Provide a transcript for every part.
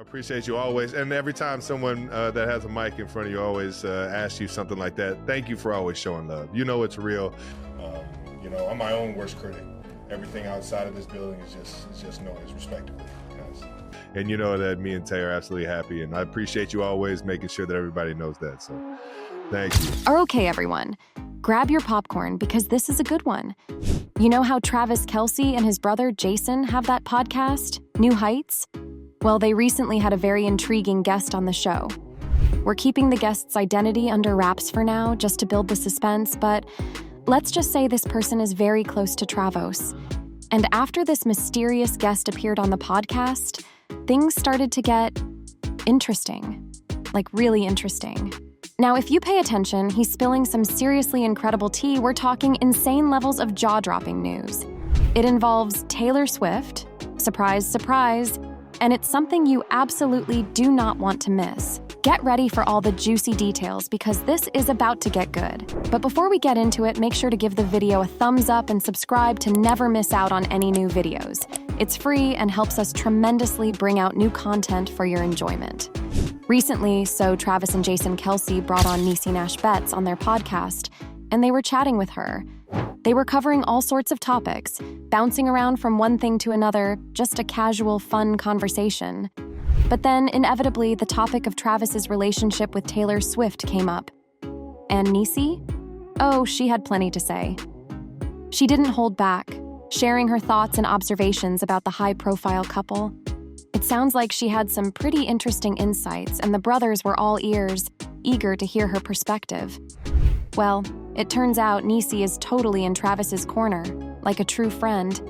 Appreciate you always. And every time someone that has a mic in front of you always asks you something like that, thank you for always showing love. You know it's real. I'm my own worst critic. Everything outside of this building is just noise, respectively. And you know that me and Tay are absolutely happy, and I appreciate you always making sure that everybody knows that. So thank you. Okay, everyone. Grab your popcorn because this is a good one. You know how Travis Kelce and his brother Jason have that podcast, New Heights? Well, they recently had a very intriguing guest on the show. We're keeping the guest's identity under wraps for now, just to build the suspense, but let's just say this person is very close to Travos. And after this mysterious guest appeared on the podcast, things started to get interesting. Like really interesting. Now, if you pay attention, he's spilling some seriously incredible tea. We're talking insane levels of jaw-dropping news. It involves Taylor Swift, surprise, surprise, and it's something you absolutely do not want to miss. Get ready for all the juicy details because this is about to get good. But before we get into it, make sure to give the video a thumbs up and subscribe to never miss out on any new videos. It's free and helps us tremendously bring out new content for your enjoyment. Recently, Travis and Jason Kelce brought on Niecy Nash-Betts on their podcast, and they were chatting with her. They were covering all sorts of topics, bouncing around from one thing to another, just a casual, fun conversation. But then, inevitably, the topic of Travis's relationship with Taylor Swift came up. And Niecy? Oh, she had plenty to say. She didn't hold back, sharing her thoughts and observations about the high-profile couple. It sounds like she had some pretty interesting insights, and the brothers were all ears, eager to hear her perspective. Well, it turns out Niecy is totally in Travis's corner, like a true friend.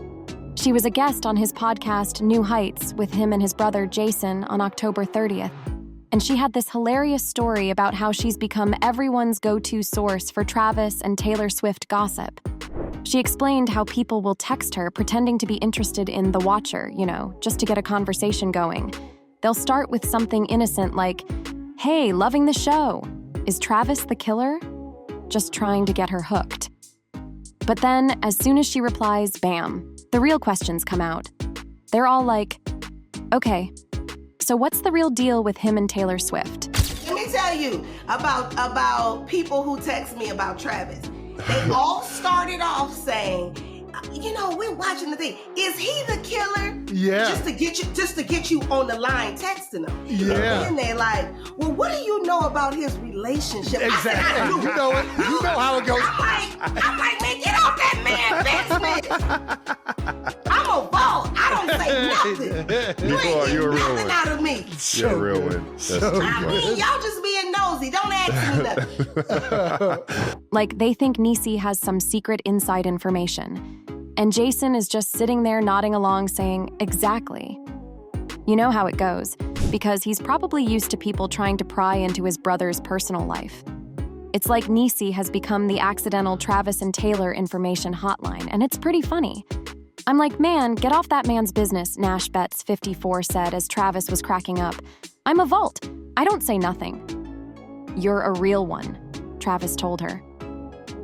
She was a guest on his podcast, New Heights, with him and his brother Jason on October 30th. And she had this hilarious story about how she's become everyone's go-to source for Travis and Taylor Swift gossip. She explained how people will text her pretending to be interested in The Watcher, just to get a conversation going. They'll start with something innocent like, "Hey, loving the show. Is Travis the killer?" Just trying to get her hooked. But then, as soon as she replies, bam, the real questions come out. They're all like, "Okay, so what's the real deal with him and Taylor Swift?" Let me tell you about people who text me about Travis. They all started off saying, we're watching the thing. Is he the killer? Yeah. Just to get you on the line texting him. Yeah. And they're like, well, what do you know about his relationship? Exactly. I said, You know it. You know how it goes. I'm like, man, get off that man, Vince. I'm a ball. I don't say nothing. You ain't you're a getting real nothing one. out of me. You're a real one. Y'all just being nosy. Don't ask me nothing. Like they think Niecy has some secret inside information. And Jason is just sitting there nodding along saying, exactly. You know how it goes, because he's probably used to people trying to pry into his brother's personal life. It's like Niecy has become the accidental Travis and Taylor information hotline, and it's pretty funny. I'm like, man, get off that man's business, Nash-Betts 54 said as Travis was cracking up. I'm a vault. I don't say nothing. You're a real one, Travis told her.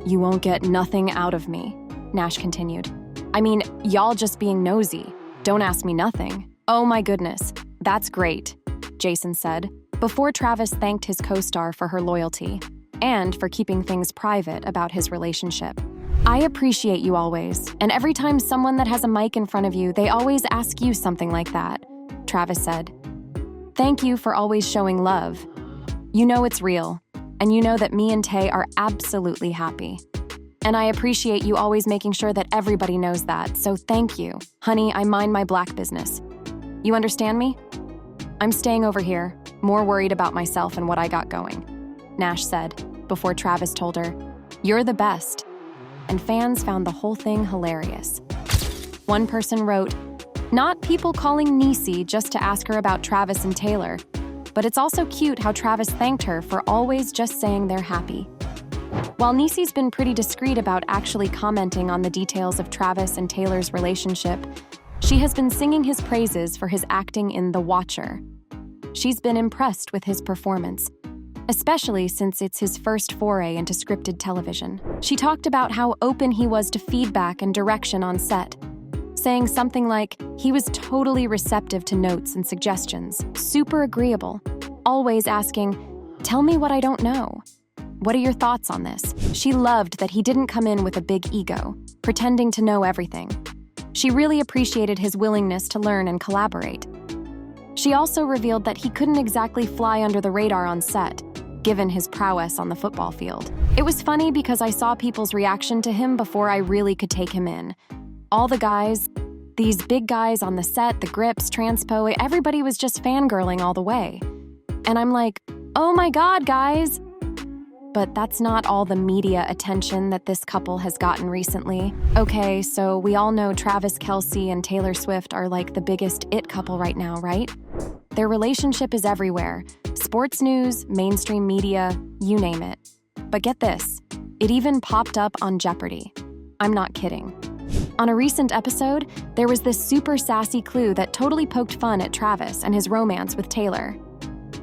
You won't get nothing out of me, Nash continued. I mean, y'all just being nosy. Don't ask me nothing. Oh my goodness, that's great, Jason said, before Travis thanked his co-star for her loyalty and for keeping things private about his relationship. I appreciate you always, and every time someone that has a mic in front of you, they always ask you something like that, Travis said. Thank you for always showing love. You know it's real, and you know that me and Tay are absolutely happy. And I appreciate you always making sure that everybody knows that, so thank you. Honey, I mind my black business. You understand me? I'm staying over here, more worried about myself and what I got going, Nash said, before Travis told her, you're the best. And fans found the whole thing hilarious. One person wrote, not people calling Niecy just to ask her about Travis and Taylor, but it's also cute how Travis thanked her for always just saying they're happy. While Niecy's been pretty discreet about actually commenting on the details of Travis and Taylor's relationship, she has been singing his praises for his acting in The Watcher. She's been impressed with his performance, especially since it's his first foray into scripted television. She talked about how open he was to feedback and direction on set. saying something like he was totally receptive to notes and suggestions, super agreeable, always asking, "Tell me what I don't know. What are your thoughts on this?" She loved that he didn't come in with a big ego, pretending to know everything. She really appreciated his willingness to learn and collaborate. She also revealed that he couldn't exactly fly under the radar on set, given his prowess on the football field. It was funny because I saw people's reaction to him before I really could take him in. All the guys, these big guys on the set, the grips, transpo, everybody was just fangirling all the way. And I'm like, oh my God, guys! But that's not all the media attention that this couple has gotten recently. Okay, so we all know Travis Kelce and Taylor Swift are like the biggest it couple right now, right? Their relationship is everywhere. Sports news, mainstream media, you name it. But get this, it even popped up on Jeopardy. I'm not kidding. On a recent episode, there was this super sassy clue that totally poked fun at Travis and his romance with Taylor.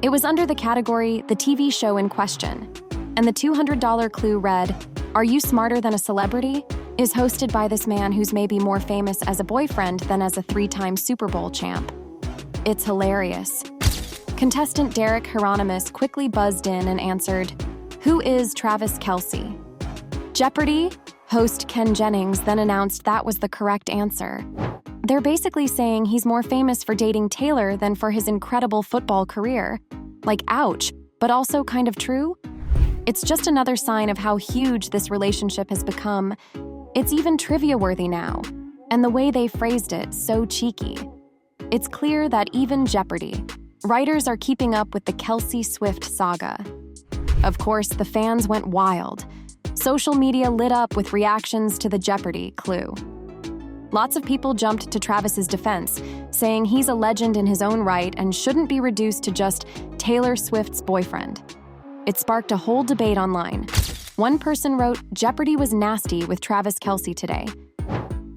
It was under the category, the TV show in question. And the $200 clue read, "Are you smarter than a celebrity?" is hosted by this man who's maybe more famous as a boyfriend than as a 3-time Super Bowl champ. It's hilarious. Contestant Derek Hieronymus quickly buzzed in and answered, "Who is Travis Kelce?" Jeopardy! Host Ken Jennings then announced that was the correct answer. They're basically saying he's more famous for dating Taylor than for his incredible football career. Like, ouch, but also kind of true? It's just another sign of how huge this relationship has become. It's even trivia-worthy now, and the way they phrased it, so cheeky. It's clear that even Jeopardy! Writers are keeping up with the Kelce-Swift saga. Of course, the fans went wild. Social media lit up with reactions to the Jeopardy! Clue. Lots of people jumped to Travis's defense, saying he's a legend in his own right and shouldn't be reduced to just Taylor Swift's boyfriend. It sparked a whole debate online. One person wrote, "Jeopardy! Was nasty with Travis Kelce today."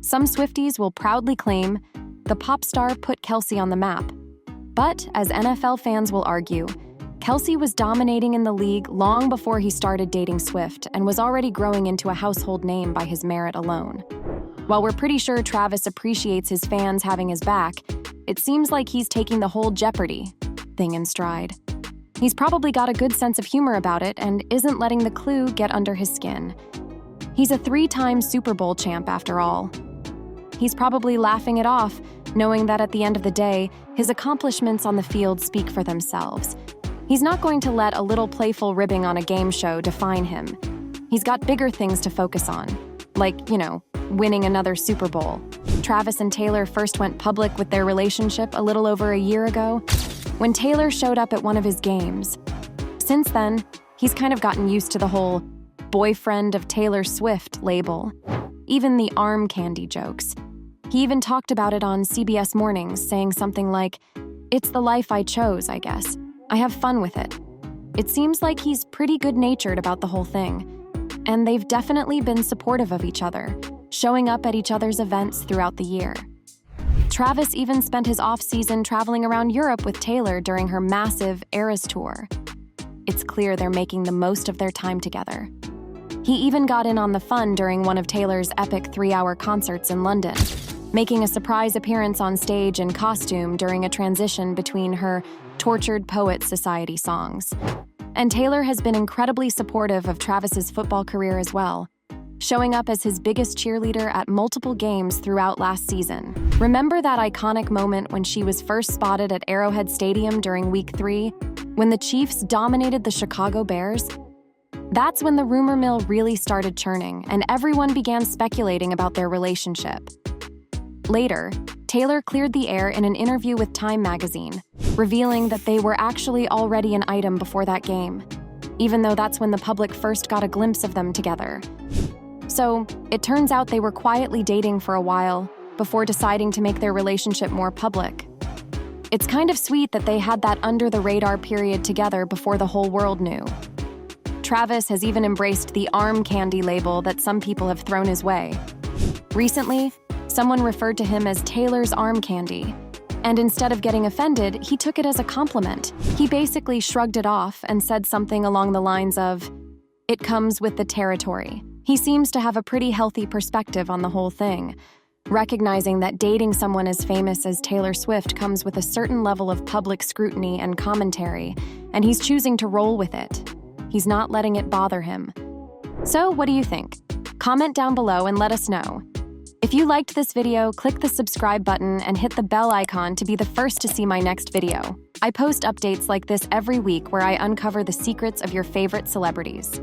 Some Swifties will proudly claim, the pop star put Kelce on the map. But, as NFL fans will argue, Kelce was dominating in the league long before he started dating Swift and was already growing into a household name by his merit alone. While we're pretty sure Travis appreciates his fans having his back, it seems like he's taking the whole Jeopardy! Thing in stride. He's probably got a good sense of humor about it and isn't letting the clue get under his skin. He's a 3-time Super Bowl champ after all. He's probably laughing it off, knowing that at the end of the day, his accomplishments on the field speak for themselves. He's not going to let a little playful ribbing on a game show define him. He's got bigger things to focus on, like, winning another Super Bowl. Travis and Taylor first went public with their relationship a little over a year ago, when Taylor showed up at one of his games. Since then, he's kind of gotten used to the whole boyfriend of Taylor Swift label, even the arm candy jokes. He even talked about it on CBS Mornings, saying something like, "It's the life I chose, I guess. I have fun with it." It seems like he's pretty good-natured about the whole thing, and they've definitely been supportive of each other, showing up at each other's events throughout the year. Travis even spent his off-season traveling around Europe with Taylor during her massive Eras tour. It's clear they're making the most of their time together. He even got in on the fun during one of Taylor's epic 3-hour concerts in London, making a surprise appearance on stage in costume during a transition between her Tortured Poets Society songs. And Taylor has been incredibly supportive of Travis's football career as well, showing up as his biggest cheerleader at multiple games throughout last season. Remember that iconic moment when she was first spotted at Arrowhead Stadium during Week 3, when the Chiefs dominated the Chicago Bears? That's when the rumor mill really started churning, and everyone began speculating about their relationship. Later, Taylor cleared the air in an interview with Time magazine, revealing that they were actually already an item before that game, even though that's when the public first got a glimpse of them together. So, it turns out they were quietly dating for a while before deciding to make their relationship more public. It's kind of sweet that they had that under-the-radar period together before the whole world knew. Travis has even embraced the arm candy label that some people have thrown his way. Recently, someone referred to him as Taylor's arm candy, and instead of getting offended, he took it as a compliment. He basically shrugged it off and said something along the lines of, "It comes with the territory." He seems to have a pretty healthy perspective on the whole thing. recognizing that dating someone as famous as Taylor Swift comes with a certain level of public scrutiny and commentary, and he's choosing to roll with it. He's not letting it bother him. So, what do you think? Comment down below and let us know. If you liked this video, click the subscribe button and hit the bell icon to be the first to see my next video. I post updates like this every week where I uncover the secrets of your favorite celebrities.